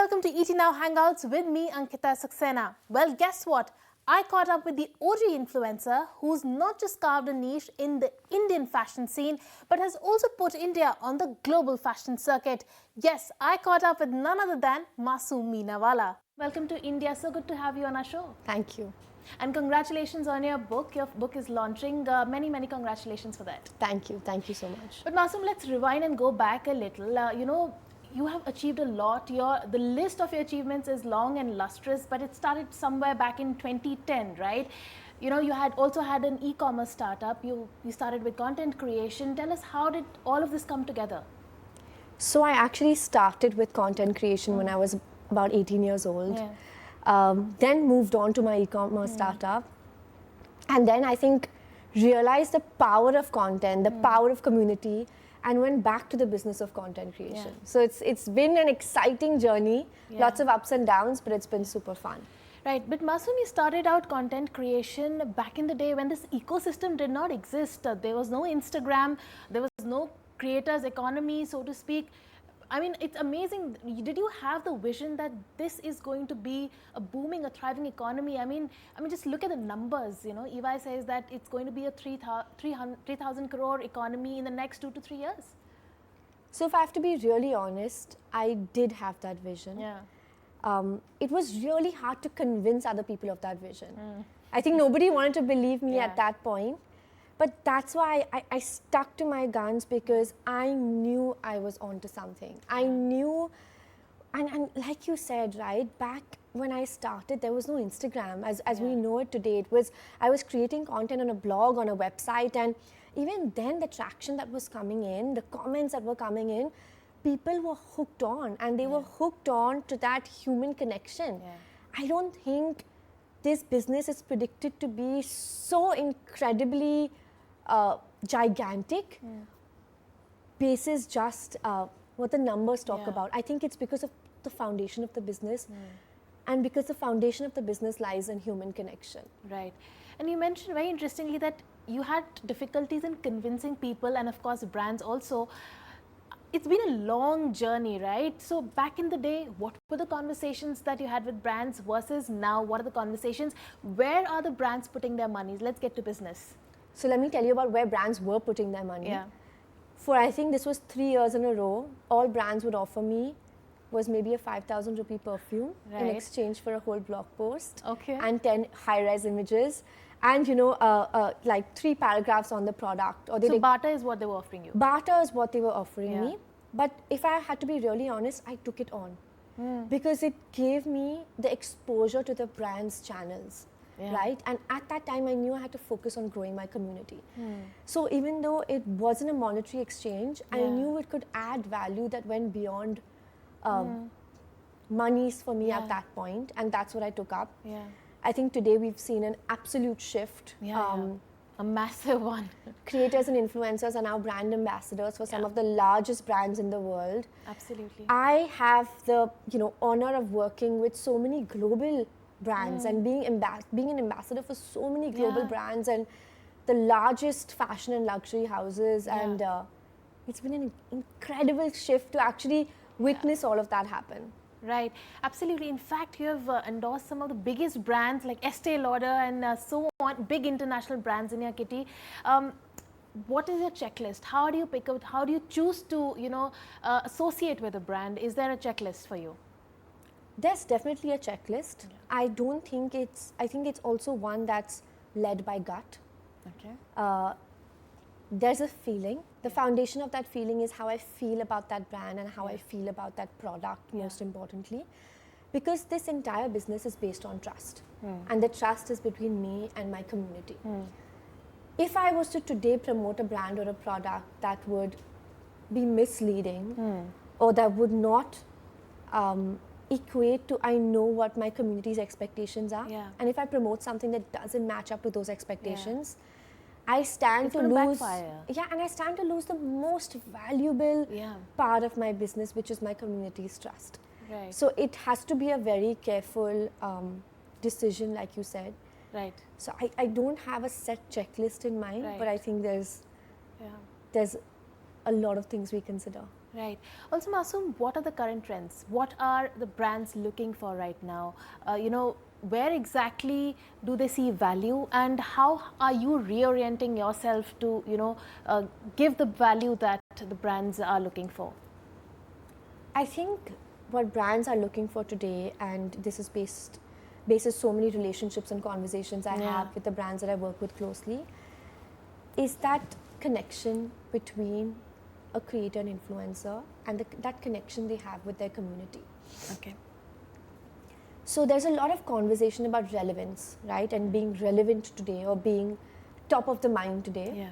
welcome to ET Now Hangouts with me, Ankita Saxena. Well, guess what? I caught up with the OG influencer who's not just carved a niche in the Indian fashion scene, but has also put India on the global fashion circuit. Yes, I caught up with none other than Masoom Minawala. Welcome to India. So good to have you on our show. Thank you. And congratulations on your book. Your book is launching. Many congratulations for that. Thank you. Thank you so much. But Masoom, let's rewind and go back a little. You have achieved a lot. The list of your achievements is long and lustrous, but it started somewhere back in 2010, right? You had also had an e-commerce startup. You started with content creation. Tell us, how did all of this come together? So I actually started with content creation when I was about 18 years old. Yeah. Then moved on to my e-commerce startup. And then I think realized the power of content, the power of community, and went back to the business of content creation. Yeah. So it's been an exciting journey, lots of ups and downs, but it's been super fun. Right, but Masoom, you started out content creation back in the day when this ecosystem did not exist. There was no Instagram, there was no creators economy, so to speak. I mean, it's amazing. Did you have the vision that this is going to be a booming, a thriving economy? I mean, just look at the numbers. EY says that it's going to be a 3,000 crore economy in the next 2 to 3 years. So if I have to be really honest, I did have that vision. Yeah. It was really hard to convince other people of that vision. I think nobody wanted to believe me at that point. But that's why I stuck to my guns, because I knew I was onto something. I knew, and like you said, right, back when I started, there was no Instagram as we know it today. I was creating content on a blog, on a website, and even then the traction that was coming in, the comments that were coming in, people were hooked on, and they were hooked on to that human connection. I don't think this business is predicted to be so incredibly gigantic basis just what the numbers talk about. I think it's because of the foundation of the business, and because the foundation of the business lies in human connection. Right. And you mentioned very interestingly that you had difficulties in convincing people, and of course brands also. It's been a long journey, right? So back in the day, what were the conversations that you had with brands versus now? What are the conversations? Where are the brands putting their money? Let's get to business. So let me tell you about where brands were putting their money. For, I think this was 3 years in a row, all brands would offer me was maybe a 5,000 rupee perfume in exchange for a whole blog post and 10 high-res images and like 3 paragraphs on the product. Or so barter is what they were offering you? Barter is what they were offering me. But if I had to be really honest, I took it on because it gave me the exposure to the brand's channels. Right? And at that time, I knew I had to focus on growing my community. So even though it wasn't a monetary exchange, I knew it could add value that went beyond monies for me at that point. And that's what I took up. I think today we've seen an absolute shift. A massive one. Creators and influencers are now brand ambassadors for some of the largest brands in the world. Absolutely. I have the honor of working with so many global brands and being an ambassador for so many global brands and the largest fashion and luxury houses, and it's been an incredible shift to actually witness all of that happen. Right, absolutely. In fact, you have endorsed some of the biggest brands like Estee Lauder and so on, big international brands in your kitty. What is your checklist? How do you pick out? How do you choose to associate with a brand? Is there a checklist for you? There's definitely a checklist. I think it's also one that's led by gut. There's a feeling. The foundation of that feeling is how I feel about that brand and how I feel about that product, most importantly. Because this entire business is based on trust. And the trust is between me and my community. If I was to today promote a brand or a product that would be misleading or that would not equate to I know what my community's expectations are, and if I promote something that doesn't match up to those expectations, I stand to lose. And I stand to lose the most valuable part of my business, which is my community's trust. So it has to be a very careful decision, like you said. So I don't have a set checklist in mind, but I think there's a lot of things we consider. Right. Also, Masoom, what are the current trends? What are the brands looking for right now? Where exactly do they see value, and how are you reorienting yourself to, give the value that the brands are looking for? I think what brands are looking for today, and this is bases so many relationships and conversations I have with the brands that I work with closely, is that connection between a creator and influencer, and that connection they have with their community. Okay. So there's a lot of conversation about relevance, right? And being relevant today, or being top of the mind today. Yeah.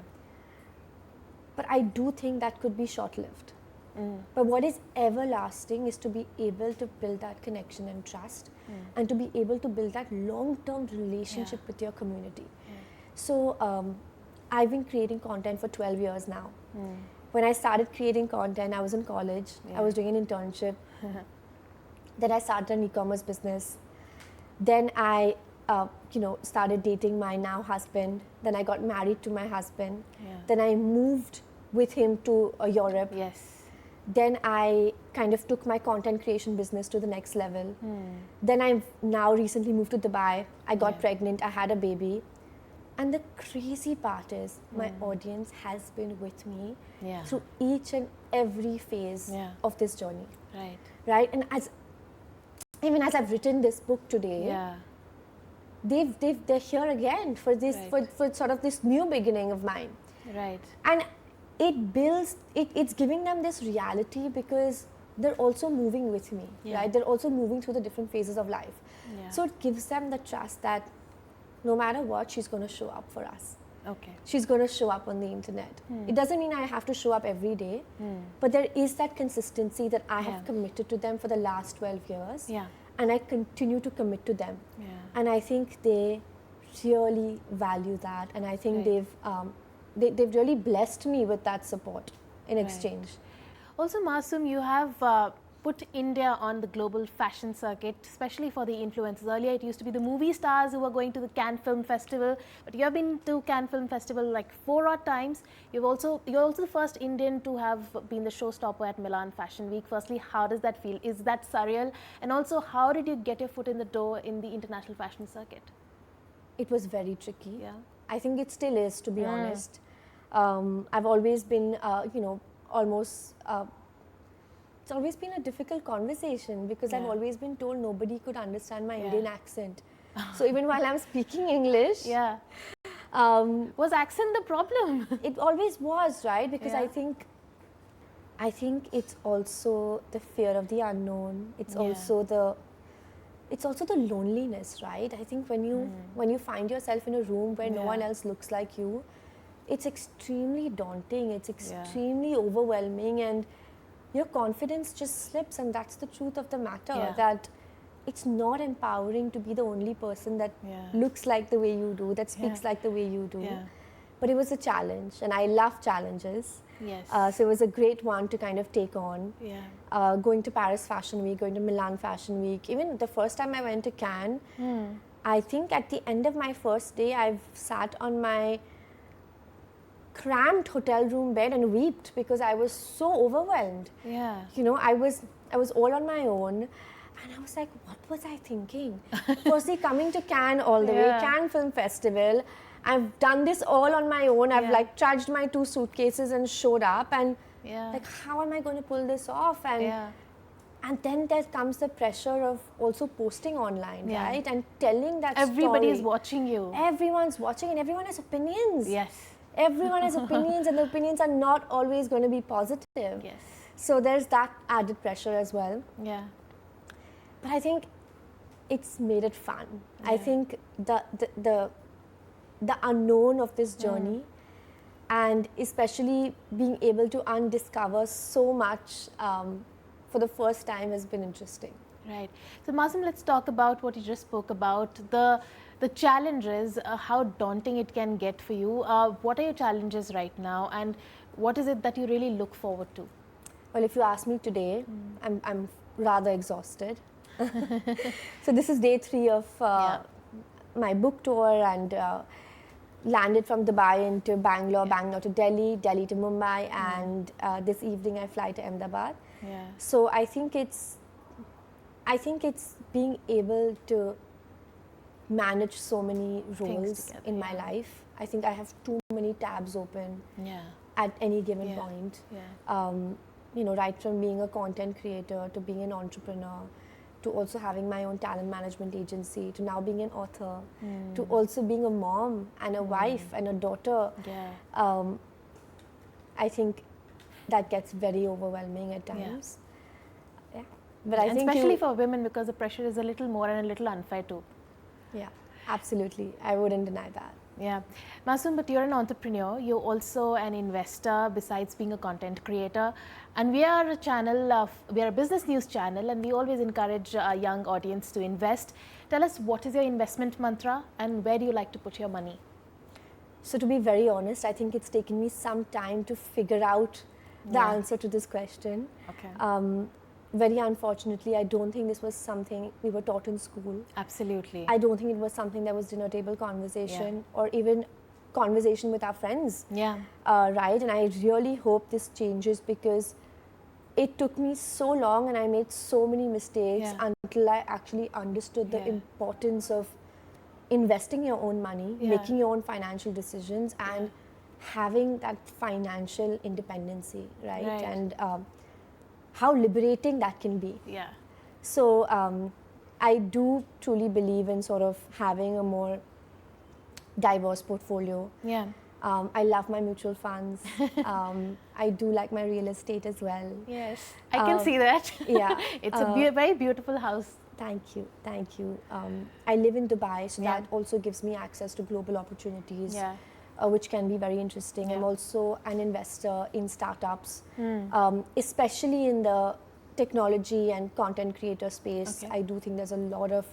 But I do think that could be short-lived. But what is everlasting is to be able to build that connection and trust, and to be able to build that long-term relationship with your community. So I've been creating content for 12 years now. When I started creating content, I was in college. I was doing an internship. Then I started an e-commerce business. Then I started dating my now husband. Then I got married to my husband. Then I moved with him to Europe. Yes. Then I kind of took my content creation business to the next level. Then I've now recently moved to Dubai. I got pregnant. I had a baby. And the crazy part is my audience has been with me through each and every phase of this journey. Right. Right? And even as I've written this book today, they're here again for this, for sort of this new beginning of mine. Right. And it's giving them this reality, because they're also moving with me, right? They're also moving through the different phases of life. So it gives them the trust that no matter what, she's going to show up for us. Okay. She's going to show up on the internet. It doesn't mean I have to show up every day, but there is that consistency that I have committed to them for the last 12 years. And I continue to commit to them. And I think they really value that. And I think they've really blessed me with that support in exchange. Also, Masoom, you have put India on the global fashion circuit, especially for the influencers. Earlier, it used to be the movie stars who were going to the Cannes Film Festival, but you have been to Cannes Film Festival like 4 odd times. You're also the first Indian to have been the showstopper at Milan Fashion Week. Firstly, how does that feel? Is that surreal? And also, how did you get your foot in the door in the international fashion circuit? It was very tricky. I think it still is, to be honest. I've always been, it's always been a difficult conversation, because I've always been told nobody could understand my Indian accent. So even while I'm speaking English, was accent the problem? It always was, right? Because I think it's also the fear of the unknown. It's also the loneliness, right? I think when you find yourself in a room where no one else looks like you, it's extremely daunting. It's extremely overwhelming, and your confidence just slips. And that's the truth of the matter, that it's not empowering to be the only person that looks like the way you do, that speaks like the way you do. But it was a challenge, and I love challenges. So it was a great one to kind of take on. Going to Paris Fashion Week, going to Milan Fashion Week. Even the first time I went to Cannes, I think at the end of my first day, I've sat on my cramped hotel room bed and wept, because I was so overwhelmed. I was all on my own, and I was like, what was I thinking? Firstly, coming to Cannes all the way, Cannes Film Festival. I've done this all on my own. I've like charged my 2 suitcases and showed up, and like, how am I going to pull this off? And then there comes the pressure of also posting online, right? And telling that Everybody story. is watching you. Everyone's watching, and everyone has opinions. Everyone has opinions, and the opinions are not always going to be positive. So there's that added pressure as well. But I think it's made it fun. I think the unknown of this journey, and especially being able to undiscover so much for the first time, has been interesting. Right. So Masoom, let's talk about what you just spoke about, the challenges, how daunting it can get for you. What are your challenges right now, and what is it that you really look forward to? Well, if you ask me today, I'm rather exhausted. So this is day 3 of my book tour, and landed from Dubai into Bangalore, Bangalore to Delhi, Delhi to Mumbai, and this evening I fly to Ahmedabad. Yeah. So I think it's being able to manage so many roles together, in my life. I think I have too many tabs open at any given point. Right from being a content creator to being an entrepreneur, to also having my own talent management agency, to now being an author, to also being a mom and a wife and a daughter. I think that gets very overwhelming at times. But I think especially for women, because the pressure is a little more and a little unfair too. Yeah, absolutely. I wouldn't deny that. Yeah. Masoom, but you're an entrepreneur. You're also an investor besides being a content creator. And we are a channel we are a business news channel, and we always encourage our young audience to invest. Tell us, what is your investment mantra and where do you like to put your money? So to be very honest, I think it's taken me some time to figure out the answer to this question. Okay. Very unfortunately, I don't think this was something we were taught in school. Absolutely. I don't think it was something that was dinner table conversation or even conversation with our friends. Right? And I really hope this changes, because it took me so long and I made so many mistakes until I actually understood the importance of investing your own money, making your own financial decisions, and having that financial independency, right? And how liberating that can be. So I do truly believe in sort of having a more diverse portfolio. I love my mutual funds. I do like my real estate as well. Yes, I can see that. It's a very beautiful house. Thank you, thank you. I live in Dubai, so that also gives me access to global opportunities. Which can be very interesting. I'm also an investor in startups, especially in the technology and content creator space. I do think there's a lot of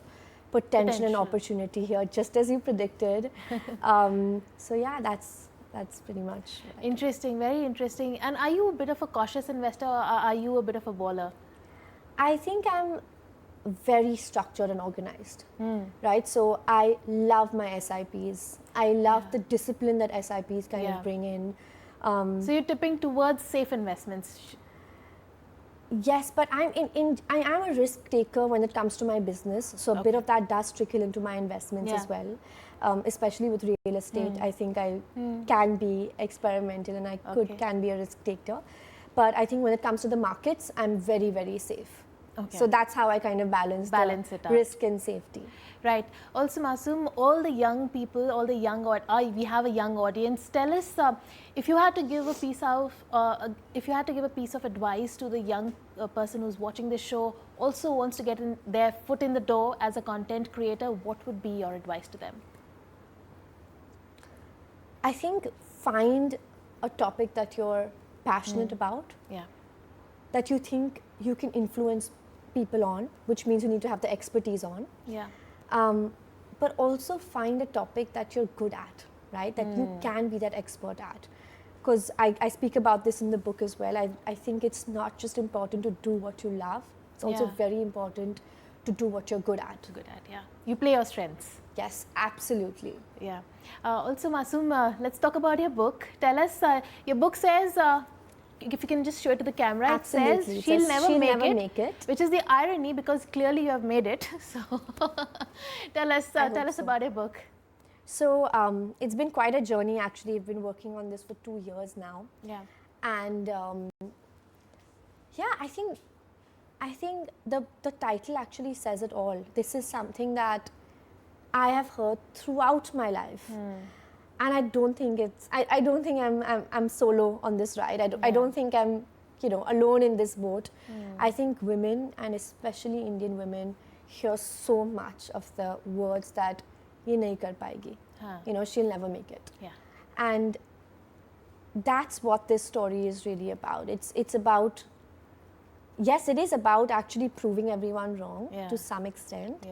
potential and opportunity here, just as you predicted. So yeah, that's pretty much interesting, very interesting. And are you a bit of a cautious investor, or are you a bit of a baller? I think I'm very structured and organized, right? So I love my SIPs. I love the discipline that SIPs kind of bring in. So you're tipping towards safe investments. Yes, but I am a risk taker when it comes to my business. So a bit of that does trickle into my investments as well. Especially with real estate, I think I can be experimental and I can be a risk taker. But I think when it comes to the markets, I'm very, very safe. So that's how I kind of balance it out. Risk and safety. Right. Also, Masoom, all the young people, all the young, we have a young audience. Tell us, if you had to give a piece of advice to the young person who's watching this show, also wants to get their foot in the door as a content creator, what would be your advice to them? I think find a topic that you're passionate about, that you think you can influence people on, which means you need to have the expertise on. But also find a topic that you're good at, right? That you can be that expert at. Because I speak about this in the book as well. I think it's not just important to do what you love. It's also very important to do what you're good at. You play your strengths. Yes, absolutely. Also, Masoom, let's talk about your book. Tell us, your book says, if you can just show it to the camera, absolutely. It says she'll never make it, which is the irony, because clearly you have made it. So tell us about your book. So it's been quite a journey actually. I've been working on this for 2 years now. And I think the title actually says it all. This is something that I have heard throughout my life. And I don't think I'm solo on this ride. I don't think I'm alone in this boat. I think women, and especially Indian women, hear so much of the words that ye nahi kar payegi. She'll never make it. And that's what this story is really about. It's about, yes, it is about actually proving everyone wrong to some extent.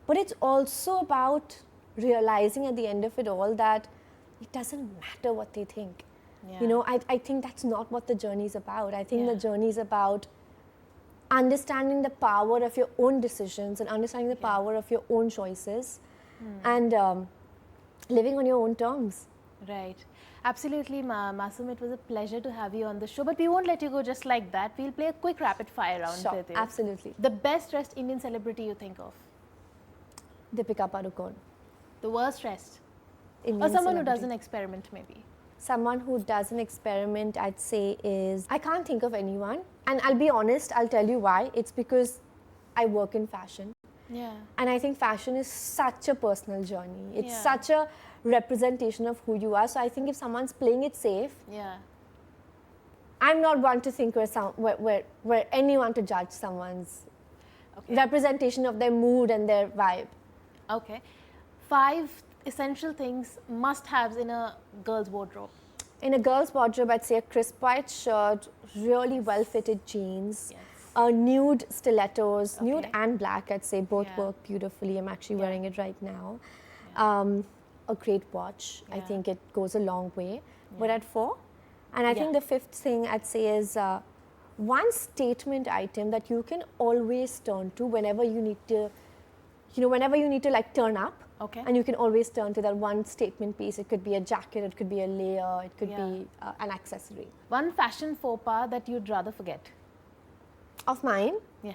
But it's also about realizing at the end of it all that it doesn't matter what they think. I think that's not what the journey is about. I think the journey is about understanding the power of your own decisions and understanding the power of your own choices. And living on your own terms. Right. Absolutely, Masoom. It was a pleasure to have you on the show. But we won't let you go just like that. We'll play a quick rapid fire round Sure, with you. absolutely. The best dressed Indian celebrity you think of? Deepika Padukone. The worst dressed? Indian Or someone celebrity. who does an experiment, maybe? Someone who does an experiment, I'd say is, I can't think of anyone. And I'll be honest, I'll tell you why. It's because I work in fashion. Yeah. And I think fashion is such a personal journey. It's Yeah. such a representation of who you are. So I think if someone's playing it safe, Yeah. I'm not one to think where anyone to judge someone's representation of their mood and their vibe. Okay. 5 essential things, must-haves in a girl's wardrobe. In a girl's wardrobe, I'd say a crisp white shirt, really well-fitted jeans, nude stilettos, nude and black, I'd say both work beautifully. I'm actually wearing it right now. A great watch. I think it goes a long way. We're at 4. And I think the 5th thing I'd say is one statement item that you can always turn to whenever you need to, whenever you need to like turn up. Okay. And you can always turn to that one statement piece. It could be a jacket, it could be a layer, it could be an accessory. One fashion faux pas that you'd rather forget? Of mine? Yeah.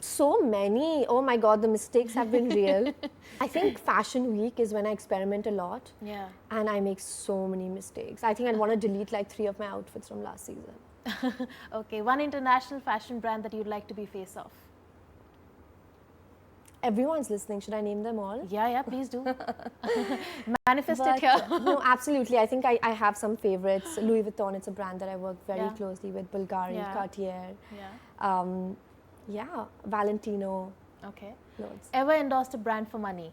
So many. Oh my God, the mistakes have been real. I think Fashion Week is when I experiment a lot. Yeah. And I make so many mistakes. I think I'd want to delete like 3 of my outfits from last season. Okay. One international fashion brand that you'd like to be face of? Everyone's listening. Should I name them all? Yeah, please do. Manifest it here. No, absolutely. I think I have some favorites. Louis Vuitton, it's a brand that I work very closely with. Bulgari, Cartier. Valentino. Okay. Loads. Ever endorsed a brand for money?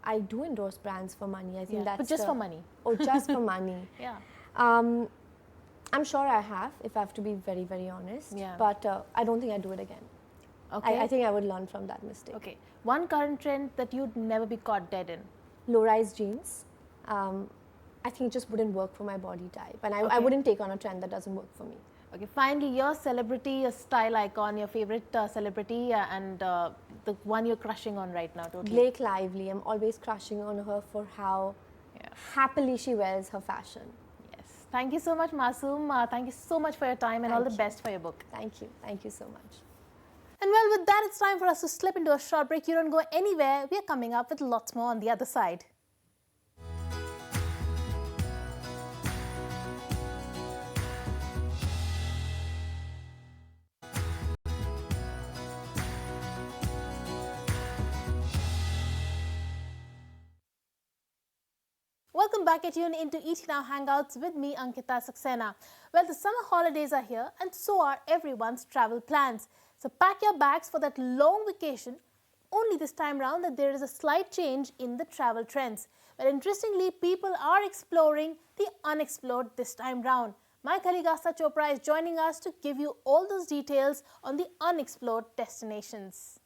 I do endorse brands for money. I think that's but just for money. Oh, just for money. Yeah. I'm sure I have, if I have to be very, very honest. Yeah. But I don't think I'd do it again. Okay. I think I would learn from that mistake. Okay. One current trend that you'd never be caught dead in? Low-rise jeans. I think it just wouldn't work for my body type. And I wouldn't take on a trend that doesn't work for me. Okay. Finally, your celebrity, your style icon, your favorite celebrity and the one you're crushing on right now totally? Blake Lively. I'm always crushing on her for how happily she wears her fashion. Yes. Thank you so much, Masoom. Thank you so much for your time and all the best for your book. Thank you. Thank you so much. And well, with that, it's time for us to slip into a short break. You don't go anywhere. We are coming up with lots more on the other side. Welcome back. You're tuned into ET Now Hangouts with me, Ankita Saxena. Well, the summer holidays are here and so are everyone's travel plans. So pack your bags for that long vacation. Only this time round that there is a slight change in the travel trends. Well, interestingly, people are exploring the unexplored this time round. My colleague Asta Chopra is joining us to give you all those details on the unexplored destinations.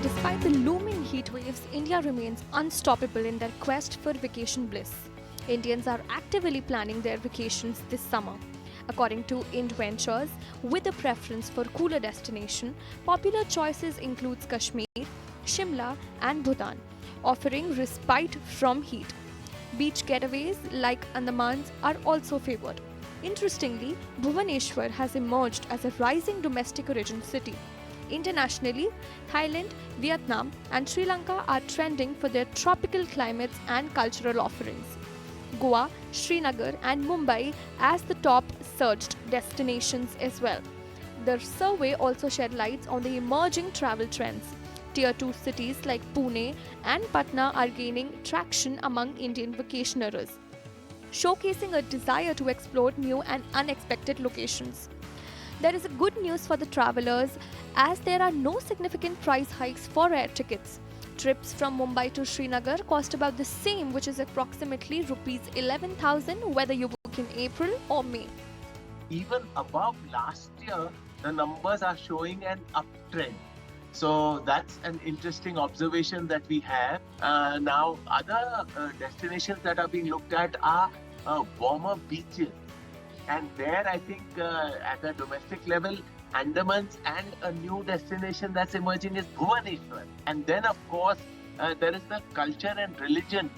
Despite the looming heat waves, India remains unstoppable in their quest for vacation bliss. Indians are actively planning their vacations this summer. According to IndVentures, with a preference for cooler destination, popular choices includes Kashmir, Shimla and Bhutan, offering respite from heat. Beach getaways like Andamans are also favoured. Interestingly, Bhubaneswar has emerged as a rising domestic origin city. Internationally, Thailand, Vietnam and Sri Lanka are trending for their tropical climates and cultural offerings. Goa, Srinagar and Mumbai as the top searched destinations as well. The survey also shed lights on the emerging travel trends. Tier 2 cities like Pune and Patna are gaining traction among Indian vacationers, showcasing a desire to explore new and unexpected locations. There is a good news for the travelers as there are no significant price hikes for air tickets. Trips from Mumbai to Srinagar cost about the same, which is approximately rupees 11,000 whether you book in April or May. Even above last year, the numbers are showing an uptrend. So that's an interesting observation that we have. Now, other destinations that are being looked at are warmer beaches. And there, I think at a domestic level, Andamans, and a new destination that's emerging is Bhubaneswar. And then, of course, there is the culture and religion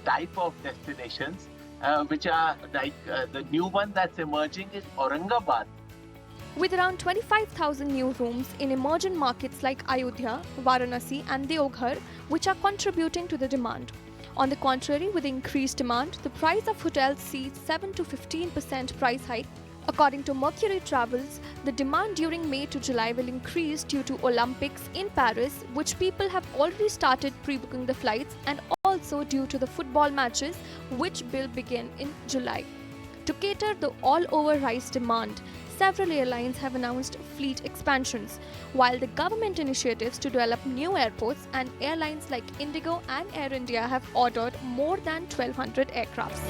type of destinations, which are like the new one that's emerging is Aurangabad. With around 25,000 new rooms in emerging markets like Ayodhya, Varanasi and Deoghar, which are contributing to the demand. On the contrary, with increased demand, the price of hotels sees 7 to 15% price hike. According to Mercury Travels, the demand during May to July will increase due to Olympics in Paris, which people have already started pre-booking the flights, and also due to the football matches, which will begin in July. To cater the all-over rise demand, several airlines have announced fleet expansions, while the government initiatives to develop new airports and airlines like Indigo and Air India have ordered more than 1,200 aircrafts.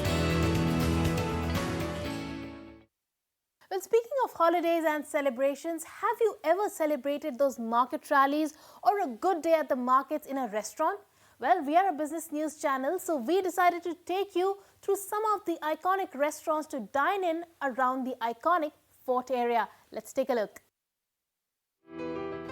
Well, speaking of holidays and celebrations, have you ever celebrated those market rallies or a good day at the markets in a restaurant? Well, we are a business news channel, so we decided to take you through some of the iconic restaurants to dine in around the iconic Fort area. Let's take a look.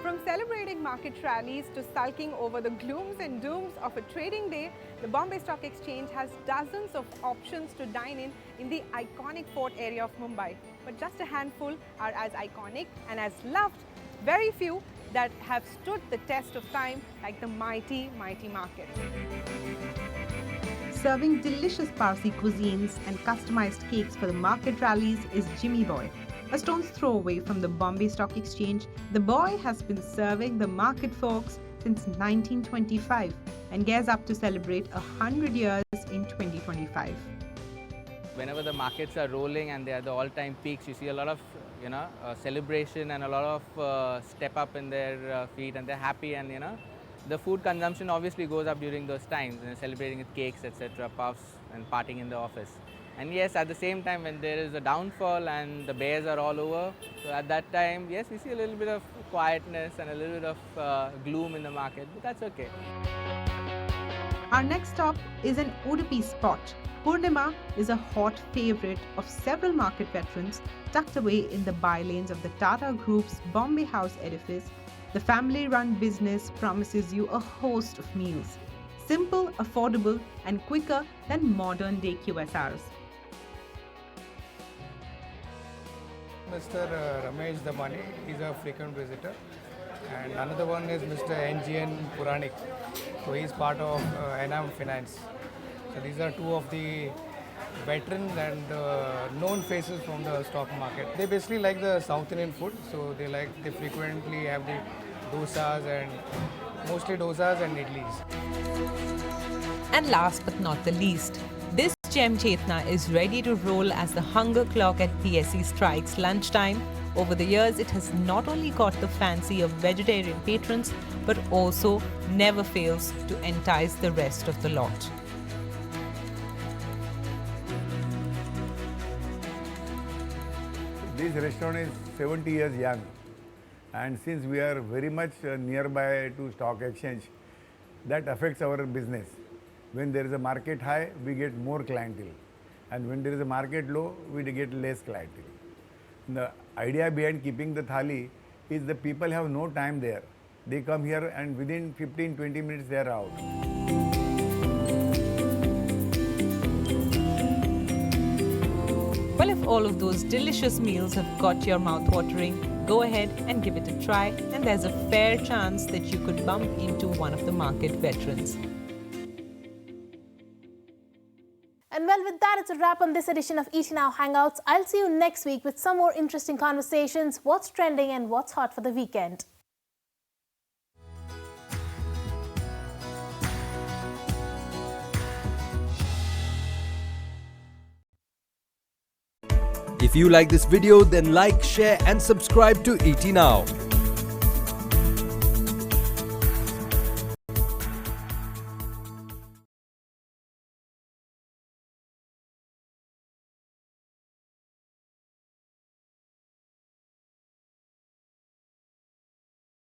From celebrating market rallies to sulking over the glooms and dooms of a trading day, the Bombay Stock Exchange has dozens of options to dine in the iconic Fort area of Mumbai. But just a handful are as iconic and as loved, very few that have stood the test of time, like the mighty market. Serving delicious Parsi cuisines and customized cakes for the market rallies is Jimmy Boy. A stone's throw away from the Bombay Stock Exchange, the boy has been serving the market folks since 1925 and gears up to celebrate 100 years in 2025. Whenever the markets are rolling and they are the all-time peaks, you see a lot of celebration and a lot of step up in their feet, and they're happy, and the food consumption obviously goes up during those times, celebrating with cakes, etc., puffs, and partying in the office. And yes, at the same time, when there is a downfall and the bears are all over, so at that time, yes, we see a little bit of quietness and a little bit of gloom in the market, but that's okay. Our next stop is an Udupi spot. Purnima is a hot favorite of several market veterans tucked away in the bylanes of the Tata Group's Bombay House edifice. The family-run business promises you a host of meals. Simple, affordable, and quicker than modern-day QSRs. Mr. Ramesh Damani is a frequent visitor, and another one is Mr. NGN Puranik. So he is part of Enam Finance. So these are two of the veterans and known faces from the stock market. They basically like the South Indian food, so they frequently have the dosas, and mostly dosas and idlis. And last but not the least, this Gem Chetna is ready to roll as the hunger clock at PSE strikes lunchtime. Over the years, it has not only caught the fancy of vegetarian patrons, but also never fails to entice the rest of the lot. This restaurant is 70 years young, and since we are very much nearby to stock exchange, that affects our business. When there is a market high, we get more clientele, and when there is a market low, we get less clientele. The idea behind keeping the thali is the people have no time there. They come here and within 15-20 minutes they are out. Well, if all of those delicious meals have got your mouth watering, go ahead and give it a try, and there's a fair chance that you could bump into one of the market veterans. And well, with that, it's a wrap on this edition of ET Now Hangouts. I'll see you next week with some more interesting conversations, what's trending and what's hot for the weekend. If you like this video, then like, share and subscribe to ET Now.